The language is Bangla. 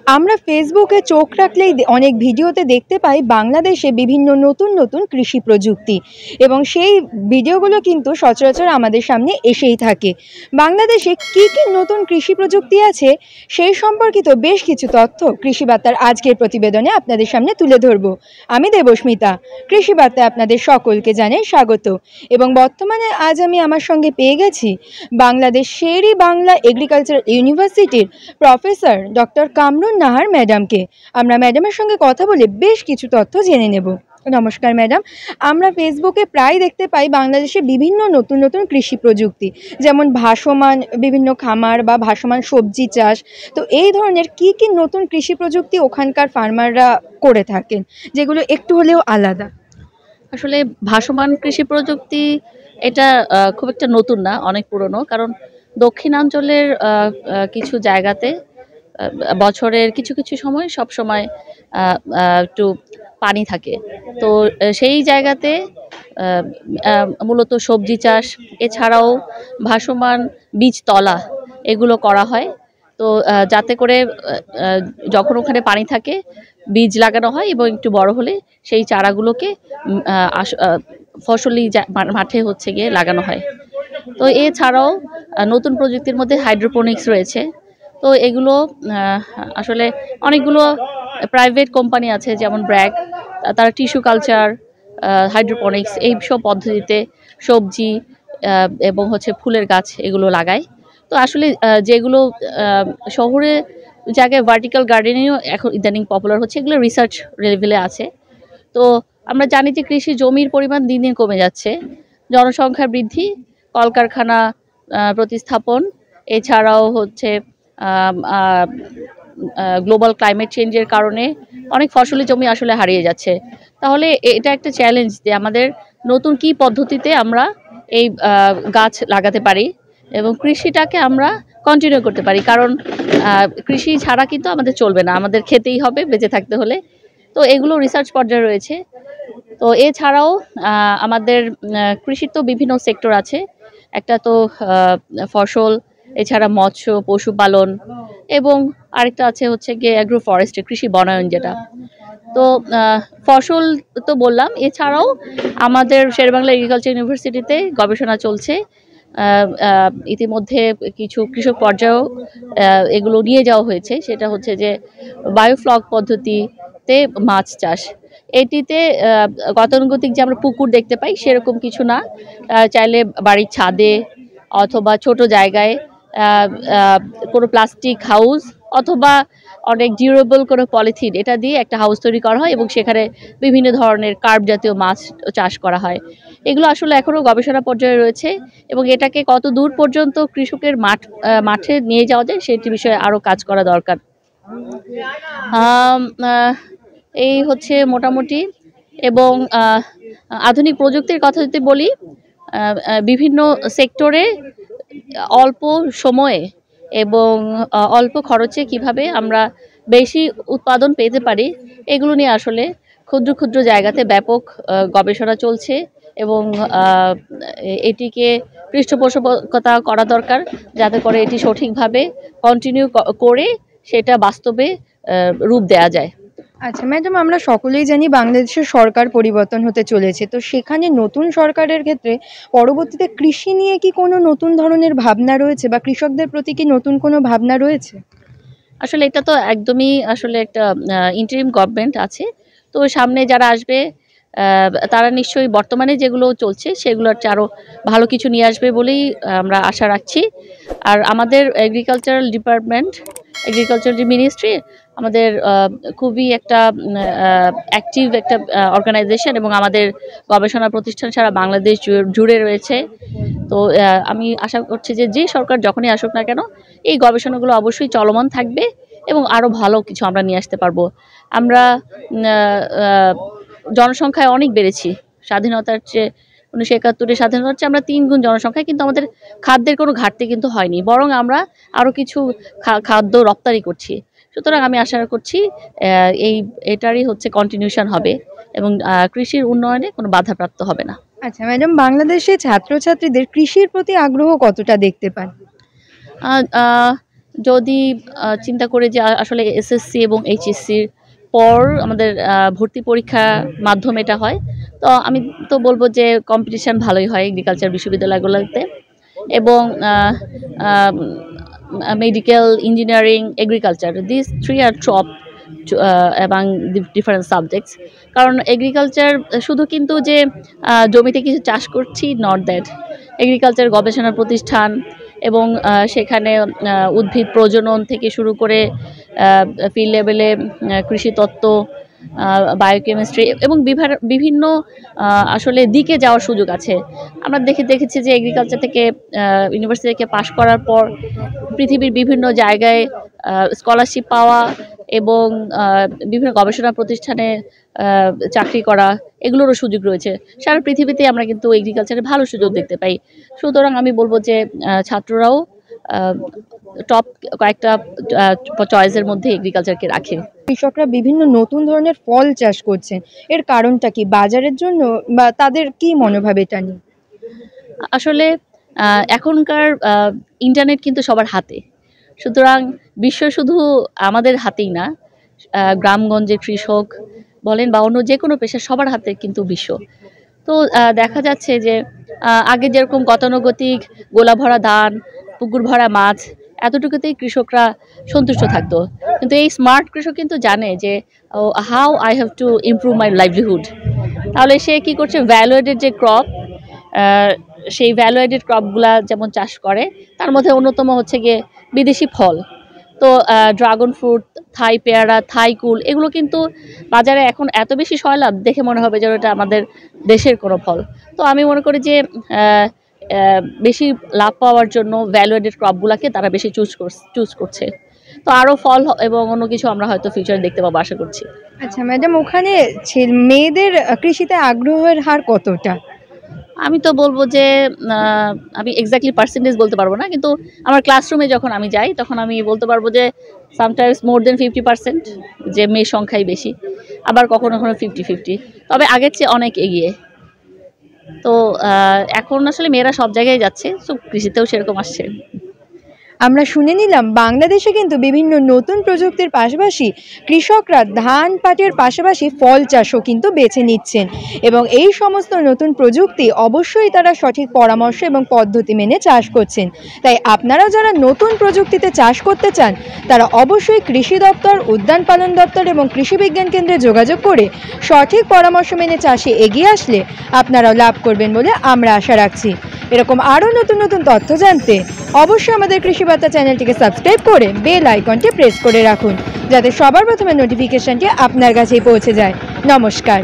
আমরা ফেসবুকে চোখ রাখলেই অনেক ভিডিওতে দেখতে পাই বাংলাদেশে বিভিন্ন নতুন নতুন কৃষি প্রযুক্তি এবং সেই ভিডিওগুলো কিন্তু সচরাচর আমাদের সামনে এসেই থাকে। বাংলাদেশে কী কী নতুন কৃষি প্রযুক্তি আছে সেই সম্পর্কিত বেশ কিছু তথ্য কৃষি বার্তার আজকের প্রতিবেদনে আপনাদের সামনে তুলে ধরব। আমি দেবস্মিতা, কৃষি বার্তায় আপনাদের সকলকে জানাই স্বাগত। এবং বর্তমানে আজ আমি আমার সঙ্গে পেয়ে গেছি বাংলাদেশ শের-ই বাংলা এগ্রিকালচারাল ইউনিভার্সিটির প্রফেসর ডক্টর কামরুন নাহার ম্যাডামকে। আমরা ম্যাডামের সঙ্গে কথা বলে বেশ কিছু তথ্য জেনে নেব। নমস্কার ম্যাডাম। আমরা ফেসবুকে প্রায় দেখতে পাই বাংলাদেশে বিভিন্ন নতুন নতুন কৃষি প্রযুক্তি, যেমন ভাসমান বিভিন্ন খামার বা ভাসমান সবজি চাষ। তো এই ধরনের কি কি নতুন কৃষি প্রযুক্তি ওখানকার ফার্মাররা করে থাকেন, যেগুলো একটু হলেও আলাদা? আসলে ভাসমান কৃষি প্রযুক্তি এটা খুব একটা নতুন না, অনেক পুরনো। কারণ দক্ষিণাঞ্চলের কিছু জায়গাতে বছরের কিছু কিছু সময় সব সময় একটু পানি থাকে, তো সেই জায়গাতে মূলত সবজি চাষ এছাড়াও ভাসমান বীজতলা এগুলো করা হয়। তো যাতে করে যখন ওখানে পানি থাকে বীজ লাগানো হয় এবং একটু বড় হলে সেই চারাগুলোকে ফসলি মাঠে হচ্ছে গিয়ে লাগানো হয়। তো এছাড়াও নতুন প্রযুক্তির মধ্যে হাইড্রোপনিক্স রয়েছে। তো এগুলো আসলে অনেকগুলো প্রাইভেট কোম্পানি আছে, যেমন ব্র্যাক, তারা টিস্যু কালচার, হাইড্রোপনিক্স এই সব পদ্ধতিতে সবজি এবং হচ্ছে ফুলের গাছ এগুলো লাগায়। তো আসলে যেগুলো শহরে জায়গায় ভার্টিক্যাল গার্ডেনিংও এখন ইদানিং পপুলার হচ্ছে, এগুলো রিসার্চ লেভেলে আছে। তো আমরা জানি যে কৃষি জমির পরিমাণ দিন দিন কমে যাচ্ছে, জনসংখ্যা বৃদ্ধি, কলকারখানা প্রতিস্থাপন, এছাড়াও হচ্ছে গ্লোবাল ক্লাইমেট চেঞ্জের কারণে অনেক ফসলি জমি আসলে হারিয়ে যাচ্ছে। তাহলে এটা একটা চ্যালেঞ্জ যে আমাদের নতুন কি পদ্ধতিতে আমরা এই গাছ লাগাতে পারি এবং কৃষিটাকে আমরা কন্টিনিউ করতে পারি। কারণ কৃষি ছাড়া কিন্তু আমাদের চলবে না, আমাদের খেতেই হবে বেঁচে থাকতে হলে। তো এগুলো রিসার্চ পর্যায়ে রয়েছে। তো এছাড়াও আমাদের কৃষির তো বিভিন্ন সেক্টর আছে, একটা তো ফসল, এছাড়া মৎস্য পশুপালন, এবং আরেকটা আছে হচ্ছে গিয়ে অ্যাগ্রো ফরেস্ট্রি, কৃষি বনায়ন যেটা। তো ফসল তো বললাম, এছাড়াও আমাদের শেরেবাংলা এগ্রিকালচার ইউনিভার্সিটিতে গবেষণা চলছে। ইতিমধ্যে কিছু কৃষক পর্যায়েও এগুলো নিয়ে যাওয়া হয়েছে। সেটা হচ্ছে যে বায়োফ্লক পদ্ধতিতে মাছ চাষ। এটিতে গতানুগতিক যে আমরা পুকুর দেখতে পাই সেরকম কিছু না, চাইলে বাড়ির ছাদে অথবা ছোট জায়গায় কোনো প্লাস্টিক হাউস অথবা অনেক ডিউরেবল কোনো পলিথিন এটা দিয়ে একটা হাউস তৈরি করা হয় এবং সেখানে বিভিন্ন ধরনের কার্প জাতীয় মাছ চাষ করা হয়। এগুলো আসলে এখনও গবেষণা পর্যায়ে রয়েছে এবং এটাকে কত দূর পর্যন্ত কৃষকের মাঠে নিয়ে যাওয়া যায় সেটি বিষয়ে আরও কাজ করা দরকার। এই হচ্ছে মোটামুটি। এবং আধুনিক প্রযুক্তির কথা যদি বলি, বিভিন্ন সেক্টরে অল্প সময়ে এবং অল্প খরচে কিভাবে আমরা বেশি উৎপাদন পেতে পারি এগুলো নিয়ে আসলে ক্ষুদ্র ক্ষুদ্র জায়গাতে ব্যাপক গবেষণা চলছে এবং এটিকে পৃষ্ঠপোষকতা করা দরকার, যাতে করে এটি সঠিকভাবে কন্টিনিউ করে সেটা বাস্তবে রূপ দেয়া যায়। আচ্ছা ম্যাডাম, আমরা সকলেই জানি বাংলাদেশের সরকার পরিবর্তন হতে চলেছে। তো সেখানে নতুন সরকারের ক্ষেত্রে পরবর্তীতে কৃষি নিয়ে কি কোনো নতুন ধরনের ভাবনা রয়েছে বা কৃষকদের প্রতি কি নতুন কোনো ভাবনা রয়েছে? আসলে এটা তো একদমই আসলে একটা ইন্টারিম গভর্নমেন্ট আছে। তো সামনে যারা আসবে তারা নিশ্চয়ই বর্তমানে যেগুলো চলছে সেগুলোর চেয়ে আরও ভালো কিছু নিয়ে আসবে বলেই আমরা আশা রাখছি। আর আমাদের এগ্রিকালচারাল ডিপার্টমেন্ট, এগ্রিকালচার মিনিস্ট্রি আমাদের খুবই একটা অ্যাক্টিভ একটা অর্গানাইজেশন এবং আমাদের গবেষণা প্রতিষ্ঠান সারা বাংলাদেশ জুড়ে রয়েছে। তো আমি আশা করছি যে যে সরকার যখনই আসুক না কেন এই গবেষণাগুলো অবশ্যই চলমান থাকবে এবং আরও ভালো কিছু আমরা নিয়ে আসতে পারবো। আমরা জনসংখ্যায় অনেক বেড়েছি, স্বাধীনতার চেয়ে 1971-এর স্বাধীনতার চেয়ে আমরা 3 গুণ জনসংখ্যায়, কিন্তু আমাদের খাদ্যের কোনো ঘাটতি কিন্তু হয়নি, বরং আমরা আরও কিছু খাদ্য রপ্তানি করছি। সুতরাং আমি আশা করছি এটারই হচ্ছে কন্টিনিউশন হবে এবং কৃষির উন্নয়নে কোনো বাধাপ্রাপ্ত হবে না। আচ্ছা ম্যাডাম, বাংলাদেশে ছাত্রছাত্রীদের কৃষির প্রতি আগ্রহ কতটা দেখতে পান? যদি চিন্তা করে যে আসলে এসএসসি এবং এইচএসসির পর আমাদের ভর্তি পরীক্ষা মাধ্যমে এটা হয়, তো আমি তো বলবো যে কম্পিটিশন ভালোই হয় এগ্রিকালচার বিশ্ববিদ্যালয়গুলোতে, এবং medical, engineering, agriculture, this three are top এবং ডিফারেন্ট সাবজেক্টস। কারণ এগ্রিকালচার শুধু কিন্তু যে জমিতে কিছু চাষ করছি, নট দ্যাট। এগ্রিকালচার গবেষণা প্রতিষ্ঠান এবং সেখানে উদ্ভিদ প্রজনন থেকে শুরু করে ফিল্ড লেভেলে কৃষি তত্ত্ব, বায়োকেমিস্ট্রি এবং বিভিন্ন আসলে দিকে যাওয়ার সুযোগ আছে। আমরা দেখেছি যে এগ্রিকালচার থেকে ইউনিভার্সিটি থেকে পাশ করার পর পৃথিবীর বিভিন্ন জায়গায় স্কলারশিপ পাওয়া এবং বিভিন্ন গবেষণা প্রতিষ্ঠানে চাকরি করা, এগুলোরও সুযোগ রয়েছে। সারা পৃথিবীতে আমরা কিন্তু এগ্রিকালচারে ভালো সুযোগ দেখতে পাই। সুতরাং আমি বলবো যে ছাত্ররাও টপ কয়েকটা চয়েসের মধ্যে এগ্রিকালচারকে রাখে। কৃষকরা বিভিন্ন নতুন ধরনের ফল চাষ করছেন, এর কারণটা কি? বাজারের জন্য, বা তাদের কি মনোভাব এটা নিয়ে? আসলে এখনকার ইন্টারনেট কিন্তু সবার হাতে, সুতরাং বিশ্ব শুধু আমাদের হাতেই না, গ্রামগঞ্জের কৃষক বলেন বা অন্য যে কোনো পেশা, সবার হাতে কিন্তু বিশ্ব। তো দেখা যাচ্ছে যে আগে যেরকম গতানুগতিক গোলা ভরা ধান, পুকুর ভরা মাছ, এতটুকুতেই কৃষকরা সন্তুষ্ট থাকতো, কিন্তু এই স্মার্ট কৃষক কিন্তু জানে যে how I have to improve my livelihood. তাহলে সে কি করছে, ভ্যালু এডেড যে ক্রপ, সেই ভ্যালু এডেড ক্রপগুলা যেমন চাষ করে, তার মধ্যে অন্যতম হচ্ছে গিয়ে বিদেশি ফল। তো ড্রাগন ফ্রুট, থাই পেয়ারা, থাই কুল, এগুলো কিন্তু বাজারে এখন এত বেশি সয়লাভ, দেখে মনে হবে যেন এটা আমাদের দেশের কোনো ফল। তো আমি মনে করি যে বেশি লাভ পাওয়ার জন্য ভ্যালু এডেড ক্রপগুলোকে তারা বেশি চুজ করছে। তো আরও ফল এবং অন্য কিছু আমরা হয়তো ফিউচারে দেখতে পাবো, আশা করছি। আচ্ছা ম্যাডাম, ওখানে মেয়েদের কৃষিতে আগ্রহের হার কতটা? আমি তো বলবো যে আমি এক্স্যাক্টলি পার্সেন্টেজ বলতে পারবো না, কিন্তু আমার ক্লাসরুমে যখন আমি যাই তখন আমি বলতে পারবো যে সামটাইমস মোর দেন 50% যে মেয়ের সংখ্যাই বেশি, আবার কখনো কখনো 50-50, তবে আগের চেয়ে অনেক এগিয়ে। তো এখন আসলে মেয়েরা সব জায়গায় যাচ্ছে, সো কৃষিতেও সেরকম আসছে। আমরা শুনে নিলাম বাংলাদেশে কিন্তু বিভিন্ন নতুন প্রযুক্তির পাশাপাশি কৃষকরা ধান পাটের পাশাপাশি ফল চাষও কিন্তু বেছে নিচ্ছেন, এবং এই সমস্ত নতুন প্রযুক্তি অবশ্যই তারা সঠিক পরামর্শ এবং পদ্ধতি মেনে চাষ করছেন। তাই আপনারা যারা নতুন প্রযুক্তিতে চাষ করতে চান, তারা অবশ্যই কৃষি দপ্তর, উদ্যান পালন দপ্তর এবং কৃষি বিজ্ঞান কেন্দ্রে যোগাযোগ করে সঠিক পরামর্শ মেনে চাষে এগিয়ে আসলে আপনারাও লাভ করবেন বলে আমরা আশা রাখছি। এরকম আরও নতুন নতুন তথ্য জানতে অবশ্যই আমাদের কৃষি বার্তা চ্যানেলটিকে সাবস্ক্রাইব করে বেল আইকনটি প্রেস করে রাখুন, যাতে সবার প্রথমে নোটিফিকেশনটি আপনার কাছেই পৌঁছে যায়। নমস্কার।